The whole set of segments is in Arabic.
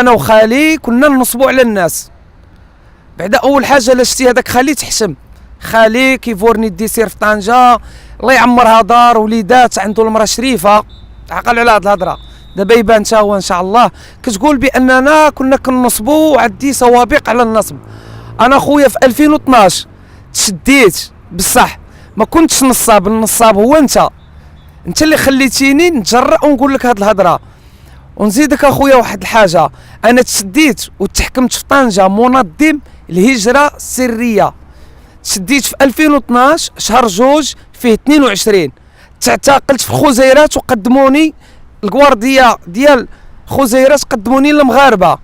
انا وخالي كنا ننصبوا على الناس. بعدا اول حاجه لا شتي هذاك خالي تحشم، خالي كيفورني ديسير في طنجه، الله يعمرها دار وليدات، عنده المراه شريفه، عقل على هاد الهضره. دابا يبان تا هو ان شاء الله كتقول باننا كنا كنصبوا وعندي سوابق على النصب. انا خويا في 2012 تشديت بصح ما كنتش نصاب، النصاب هو انت اللي خليتيني نتجرأ ونقول لك هاد الهضره. ونزيدك اخويا واحد الحاجه، انا تشديت وتحكمت في طنجه منظم الهجره السريه، تشديت في 2012 شهر جوج فيه 22، تعتقلت في خزيرات وقدموني الكوارديا ديال خزيرات، قدموني للمغاربه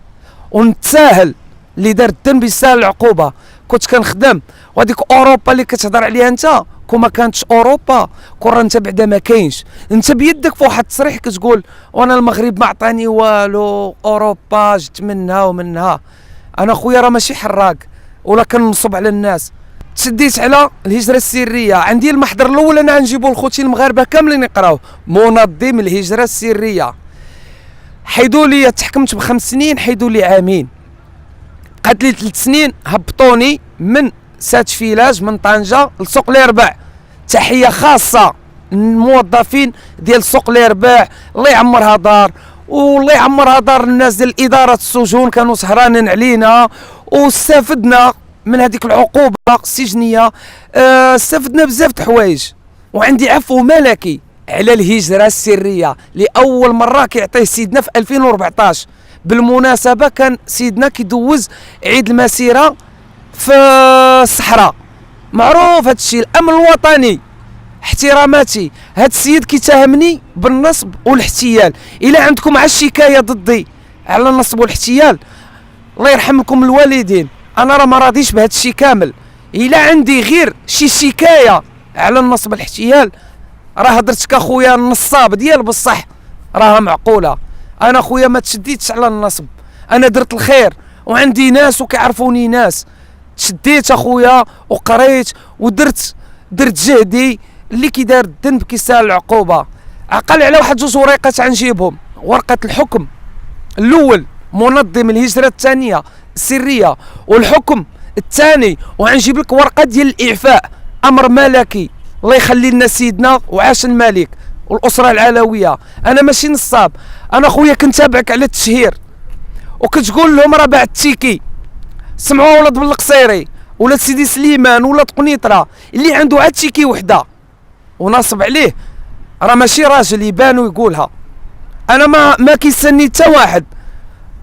ونتساهل اللي دار الذنب يستاهل العقوبه. كنت كنخدم وهذيك اوروبا اللي كتهضر عليها انت كون ما كانتش اوروبا كون انت بعدا ما كاينش. انت بيدك في واحد التصريح كتقول وانا المغرب ما عطاني والو، اوروبا جت منها ومنها. انا خويا راه ماشي حراق ولا كنصب على الناس. تشديت على الهجره السريه، عندي المحضر الاول انا غنجيبو لخوتي المغاربه كاملين يقراوه، منظم الهجره السريه. حيدوا لي، تحكمت ب5 سنين، حيدوا لي عامين، قعدت لي 3 سنين، هبطوني من سات فيلاج من طنجه لسوق الارباع. تحيه خاصه الموظفين ديال سوق الارباع، الله يعمرها دار، والله يعمرها دار الناس ديال اداره السجون كانوا سهرانين علينا، واستفدنا من هذيك العقوبه السجنيه. استفدنا بزاف د الحوايج. وعندي عفو ملكي على الهجره السريه لاول مره كيعطيه سيدنا في 2014. بالمناسبه كان سيدنا كيدوز عيد المسيره في الصحراء، معروف هذا الشيء. الامن الوطني احتراماتي، هذا السيد كيتهمني بالنصب والاحتيال. الى عندكم على الشكايه ضدي على النصب والاحتيال الله يرحم لكم الوالدين، انا راه ما راضيش بهذا الشيء كامل. الى عندي غير شي شكايه على النصب والاحتيال راه هضرتك اخويا النصاب ديال بصح راها معقوله. انا خويا ما تشديتش على النصب، انا درت الخير وعندي ناس وكيعرفوني ناس. تشديت اخويا وقريت ودرت جهدي. اللي كيدار الذنب كيستاهل العقوبه. عقل على واحد 2 وريقات غنجيبهم، ورقه الحكم الاول منظم الهجره الثانيه السريه، والحكم الثاني، وغنجيب لك ورقه ديال الاعفاء، امر ملكي الله يخلي لنا سيدنا وعاش الملك والاسره العلويه. انا ماشي نصاب، انا خويا كنتابعك على التشهير وكتقول لهم راه باع التيكي. سمعوا ولاد بالقصيري ولا سيدي سليمان ولا قنيطره اللي عنده عاد تيكي وحده وناصب عليه راه ماشي راجل يبان ويقولها. انا ما كيسني حتى واحد،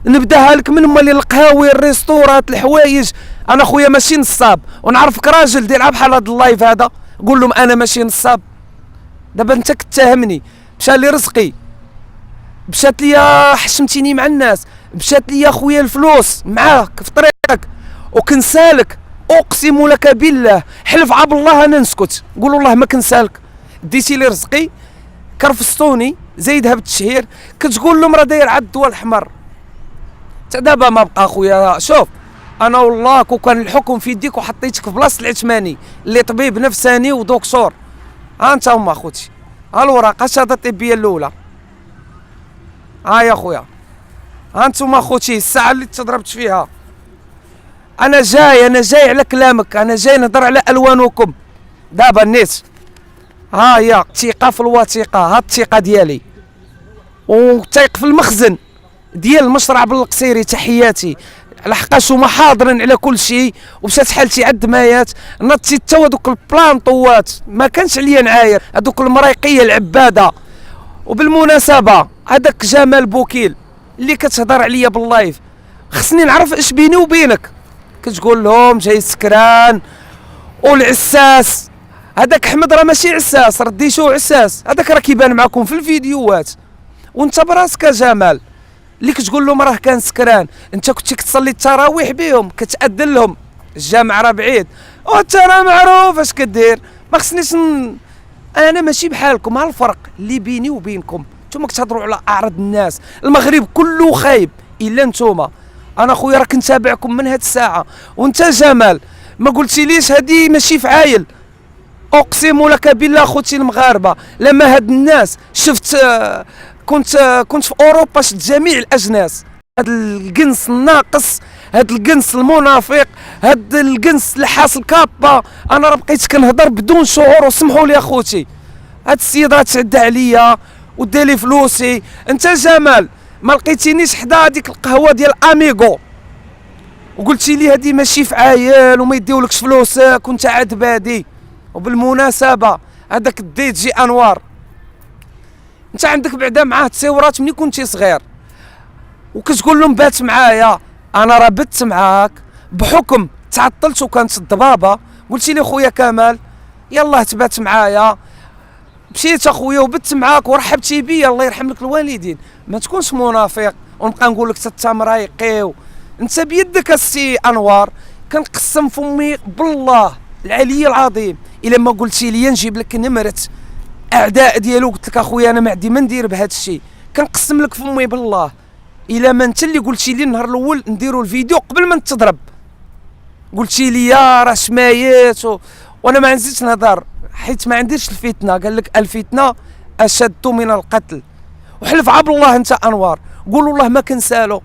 نبداها لك من مالي القهاوي الريستورات الحوايج. انا خويا ماشي نصاب، ونعرفك راجل دير بحال هذا اللايف هذا قول لهم انا ماشي نصاب. دابا انت كتهمني، مشى لي رزقي، مشات لي حشمتيني مع الناس، مشات لي خويا الفلوس معاك في طريقك وكنسالك. اقسم لك بالله حلف عب الله انا نسكت، قول والله ما كنسالك. ديتي لي رزقي، كرفستوني زايدها بالتشهير، كتقول لهم راه داير عاد الدواء الاحمر. حتى دابا ما بقى خويا. شوف انا والله كون كان الحكم في يديك وحطيتك في بلاصه العثماني اللي طبيب نفساني ودكتور، ها انت هما خوتي، ها الوراقه الشهاده الطبيه الاولى، ها يا خويا، ها انتوما خوتي الساعه اللي تضربت فيها. انا جاي على كلامك، انا جاي نهضر على الوانكم. دابا الناس ها هي الثقه في الوثيقه، ها الثقه ديالي، وثيق في المخزن ديال المشرع بالقصيري. تحياتي لحقاش هما حاضرين على كل شيء، ومشات حالتي عند دمايات، نطيت تا هذوك البلانطوات ما كانش عليا نعاير، هذوك المريقيه العباده. وبالمناسبه هذاك جمال بوكيل اللي كتهضر عليا باللايف، خصني نعرف اش بيني وبينك. كتقول لهم جاي سكران والعساس، هذاك احمد راه ماشي عساس، رديتوه عساس، هذاك راه كيبان معكم في الفيديوهات. وانت براسك يا جمال اللي كتقول لهم راه كان سكران، انت كنتي كتصلي التراويح بهم، كتاذن لهم، الجامع راه بعيد وانت راه معروف اش كدير. ما خصنيش انا ماشي بحالكم. ها الفرق اللي بيني وبينكم، نتوما كتهضروا على اعراض الناس، المغرب كله خايب الا نتوما. انا خويا راه كنتابعكم من هاد الساعه، وانت جمال ما قلتيليش هادي ماشي فعايل. اقسم لك بالله خوتي المغاربه لما هاد الناس شفت كنت في اوروبا، شفت جميع الاجناس. هاد الجنس الناقص، هاد الجنس المنافق، هاد الجنس اللي حاصل كابا. انا راه بقيت كنهضر بدون شعور، وسمحوا لي اخوتي. هاد السيده تعدى عليا ودير لي فلوسي. انت جمال ما لقيتينيش حدا هذيك القهوه ديال اميغو وقلتي لي هادي ماشي فعايل وما يديولكش فلوسك وانت عاد بادي. وبالمناسبه هذاك الدي جي انوار، انت عندك بعدا معاه تصاورات ملي كنتي صغير وكتقول لهم بات معايا. انا راه بت معاك بحكم تعطلت وكانت الضبابه، قلتي لي خويا كمال يلاه تبات معايا، مشيت اخويا وبت معاك ورحبتي بيا. الله يرحم لك الوالدين. ما تكونش منافق ونبقى نقول لك حتى مرايقي. انت بيدك السي انوار كنقسم فمي بالله العلي العظيم الا ما قلتي لي نجيب لك نمره اعداء ديالو قلت لك اخويا انا ما عندي ما ندير بهذا الشيء. كنقسم لك فمي بالله الا ما انت اللي قلتي لي النهار الاول نديروا الفيديو قبل ما تضرب. قلتي لي يا راه شمايت وانا ما نزيدش نهضر حيت ما عنديش الفتنه. قال لك الفتنه اشد من القتل. وحلف عبد الله انت انوار قولوا الله ما كنسالو.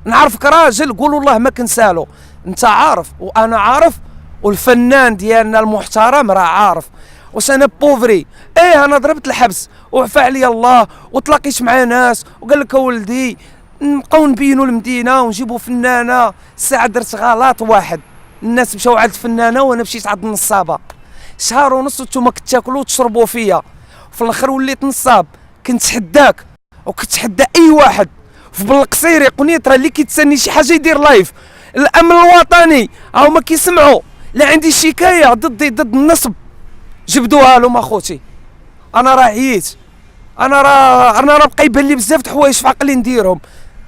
نعرفك راجل قولوا الله ما كنسالو. انت عارف وانا عارف والفنان ديالنا المحترم راه عارف واش انا بوفري. ايه انا ضربت الحبس وعفى عليا الله وتلاقيت مع ناس وقال لك اولدي نبقاو نبينوا المدينه ونجيبوا فنانه. الساعه درت غلط واحد، الناس مشاو عند الفنانه وانا مشيت عند النصابه. شهر ونص وانتم كتاكلوا وتشربوا فيا، في الاخر وليت نصاب. كنت حداك وكتحدى اي واحد في بالقصيري قنيطره اللي كيتسني شي حاجه يدير لايف. الامن الوطني هاو ما كيسمعوا. لا عندي شكايه ضدي ضد النصب جبدوها لهم اخوتي. انا راه عييت. انا راه بقى يبان لي بزاف د الحوايج في عقلي نديرهم.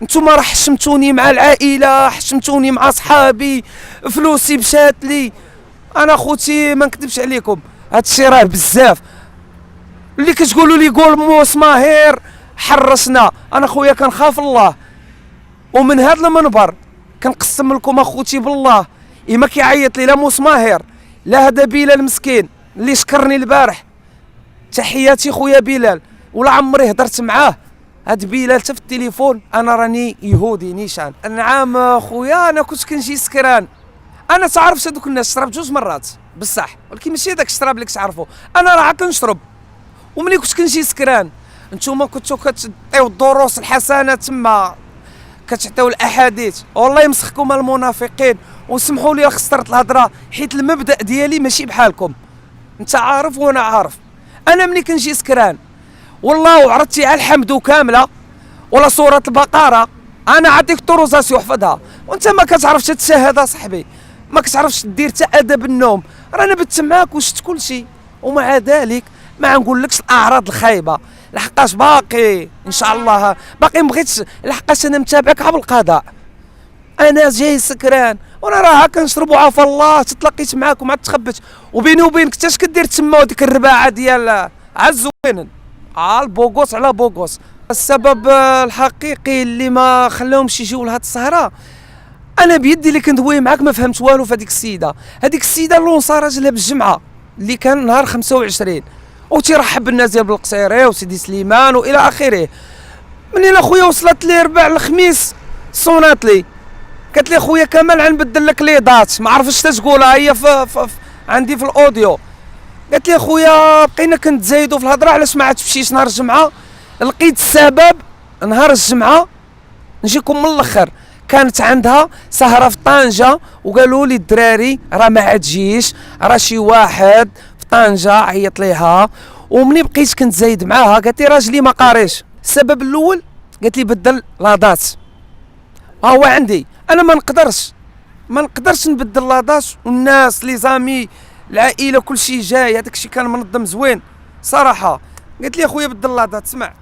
نتوما راه حشمتوني مع العائله، حشمتوني مع صحابي، فلوسي مشات لي. انا خوتي ما نكذبش عليكم هادشي راه بزاف. اللي كتقولوا لي قول موس ماهر حرسنا، انا خويا كنخاف الله. ومن هذا المنبر كنقسم لكم اخوتي بالله ما كيعيط لي لا موس ماهر لا هذا بلال مسكين اللي شكرني البارح. تحياتي خويا بلال ولا عمري هضرت معاه. هاد بلال حتى في التليفون انا راني يهودي نيشان. نعم خويا انا كنت كنجي سكران. انا تعرف هذوك الناس شربت جوج مرات بصح، ولكن ماشي داك الشراب اللي كتعرفوا. انا راه كنشرب وملي كنت كنجي سكران. نتوما كنتو كتعطيو الدروس الحسنه تما كتعطيو الاحاديث. والله يمسخكم المنافقين وسمحوا لي خسرت الهضره حيت المبدا ديالي ماشي بحالكم. انت عارف وانا عارف. انا ملي كنجي سكران والله وعرضتي على الحمد كامله ولا سوره البقره انا عطيك طروزاسيون حفظها. وانت ما كتعرفش تشاهد صاحبي، ما كتعرفش دير حتى ادب النوم. رانا بت معاك وشت كل شيء ومع ذلك ما نقولكش الاعراض الخايبه لحقاش باقي ان شاء الله باقي مبغيتش لحقاش انا متابعك عبر القضاء. انا جاي سكران وانا راه كنشرب وعافى الله تلاقيت معاك وما تخبت. وبيني وبينك انت اش كدير تما وديك الرباعه ديال عزوين البوغوس على بوغوس. السبب الحقيقي اللي ما خلاهمش يجيو لهاد السهره انا بيدي اللي كندوي معاك ما فهمت والو في هذيك السيده. هذيك السيده اللونصه راجلها بالجمعه اللي كان نهار 25 وتيرحب الناس ديال بالقصيري وسيدي سليمان والى اخره. منين اخويا وصلت لي ربع الخميس صونات لي قالت لي خويا كمال غنبدل لك لي دات. ما عرفتش تقولها هي في عندي في الاوديو. قالت لي خويا بقينا كنتزايدوا في الهضره علاش ما عاد تمشيش نهار الجمعه. لقيت السبب نهار الجمعه نجيكم من الاخر كانت عندها سهره في طنجه وقالوا لي الدراري راه ما عادجيش راه شي واحد في طنجه عيط ليها. ومني بقيت كنت زايد معاها قالت لي راجلي ما قاريش. السبب الاول قالت لي بدل لاضات. ها هو عندي انا ما نقدرش نبدل لاضات والناس لي زامي العائله كل شيء جاي هذاك الشيء كان منظم زوين صراحه. قالت لي اخويا بدل لاضات. سمع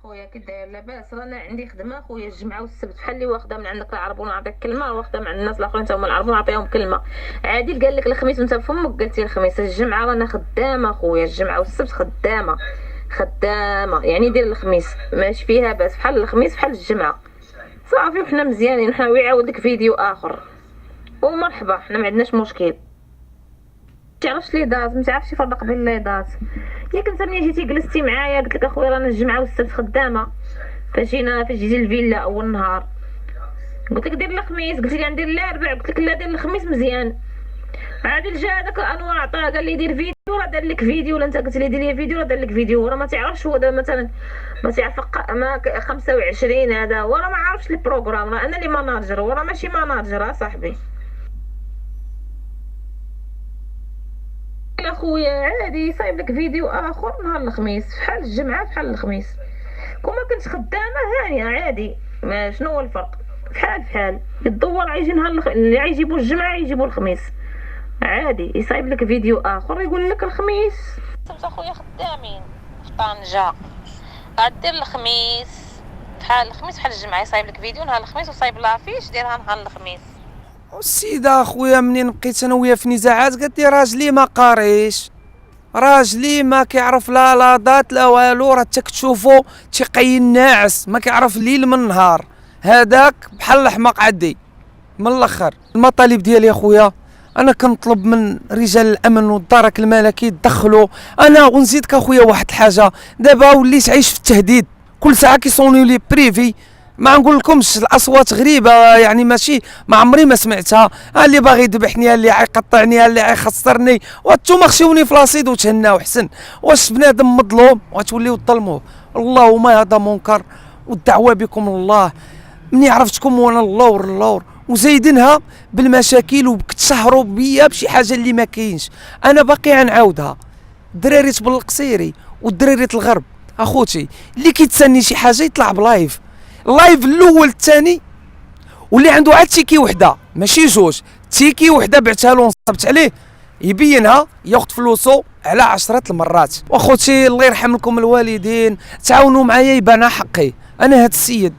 خويا كي داير لاباس رانا عندي خدمه خويا الجمعه والسبت بحال اللي واخده من عندك العرب ونعطيك كلمه واخده مع الناس الاخرين حتى هما العرب ونعطيهم كلمه. عادل قال لك الخميس وانت فمك قلتي الخميس. الجمعه رانا خدامه خويا الجمعه والسبت خدامه يعني دير الخميس ماشي فيها باس بحال الخميس بحال الجمعه صافي. وحنا مزيانين حنا ويعاود لك فيديو اخر ومرحبا حنا ما عندناش مشكل. تعرفش لي دات ما تعرفش يفرق بين لي دات. ياك انت ملي جيتي جلستي معايا قلت لك اخويا رانا الجمعه والسبت خدامه فاش جيتي الفيلا اول نهار قلت لك دير الخميس، قلت لي ندير الاربع، قلت لك لا دير الخميس مزيان. عادل جا هذاك انور عطاه قال لي دير فيديو، راه دار لك فيديو، ولا انت قلت لي دير لي فيديو راه دار لك فيديو. راه ما تعرفش هو دابا مثلا ما تعرف ما 25 هذا، وراه ما عارفش البروغرام، راه انا اللي ماناجر وراه ماشي ماناجر صاحبي. اخويا عادي صايب لك فيديو اخر نهار الخميس بحال الجمعه بحال الخميس. كون ما كنتش خدامه هانيه عادي، ما شنو هو الفرق؟ بحال يدور يجي نهار اللي يجيبوا الجمعه يجيبوا الخميس عادي. يصايب لك فيديو اخر يقول لك الخميس. صبت اخويا خدامين في طنجه غادير الخميس بحال الخميس بحال الجمعه، يصايب لك فيديو نهار الخميس وصايب لافيش ديرها نهار الخميس. والسيدة اخويا منين بقيت انا وياه في نزاعات قالت لي راجلي ما قاريش، راجلي ما كيعرف لا دات لا والو، راه تا كتشوفو تيقيل ناعس ما كيعرف الليل من النهار، هذاك بحال الحماق عدي. من الاخر المطالب ديالي اخويا انا كنطلب من رجال الامن والدرك الملكي يدخلوا. انا ونزيدك اخويا واحد الحاجه، دابا وليت عايش في التهديد، كل ساعه كيصونيو لي بريفي، ما نقول لكمش الاصوات غريبه يعني ماشي ما عمري ما سمعتها، اللي باغي يذبحني، اللي غيقطعني، اللي غيخسرني، وانتوما خشيوني في لاصيد وتهناو حسن. واش بنادم مظلوم وتوليو تظلموه؟ اللهم هذا منكر والدعوه بكم الله. مني عرفتكم وانا اللور وزايدينها بالمشاكل وكتشهروا بيا بشي حاجه اللي ما كاينش. انا باقي نعاودها، دراري بالقصيري والدراري الغرب اخوتي اللي كيتسني شي حاجه يطلع بلايف، اللايف الاول الثاني، واللي عنده عاد تيكي وحده ماشي جوج، تيكي وحده بعتها له ونصبت عليه يبينها ياخذ فلوسه على 10 المرات. واخوتي الله يرحم لكم الوالدين تعاونوا معايا يبان حقي. انا هاد السيد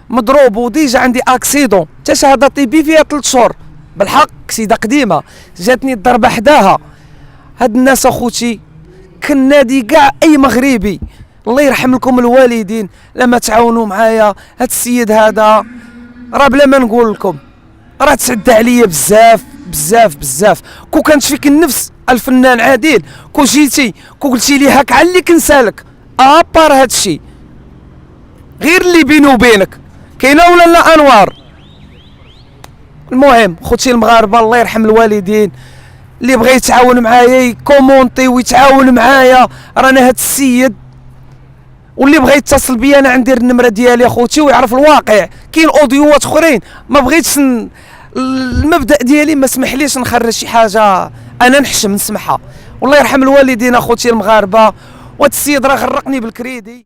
مضروب وديجا عندي اكسيدون، حتى شهاده طبي فيها 3 شهور بالحق، سيده قديمه جاتني الضربه حداها. هاد الناس اخوتي كنادي كاع اي مغربي الله يرحم لكم الوالدين لما تعاونوا معايا. هاد السيد هذا راه بلا ما نقول لكم راه تسدى عليا بزاف. كو كانت فيك النفس الفنان عادل، كو جيتي كو قلتي لي هاك على اللي كنسالك ابار هادشي غير اللي بيني وبينك كاينه ولا لا انوار. المهم خوتي المغاربه الله يرحم الوالدين، اللي بغى يتعاون معايا يكومونتي ويتعاون معايا، رانا هاد السيد. واللي بغى يتصل بيا انا عندي النمره ديالي اخوتي ويعرف الواقع. كاين اوديوات اخرين ما بغيتش المبدا ديالي ما سمحليش نخرج شي حاجه انا نحشم نسمعها. والله يرحم الوالدين اخوتي المغاربه، وهاد السيد راه غرقني بالكريدي.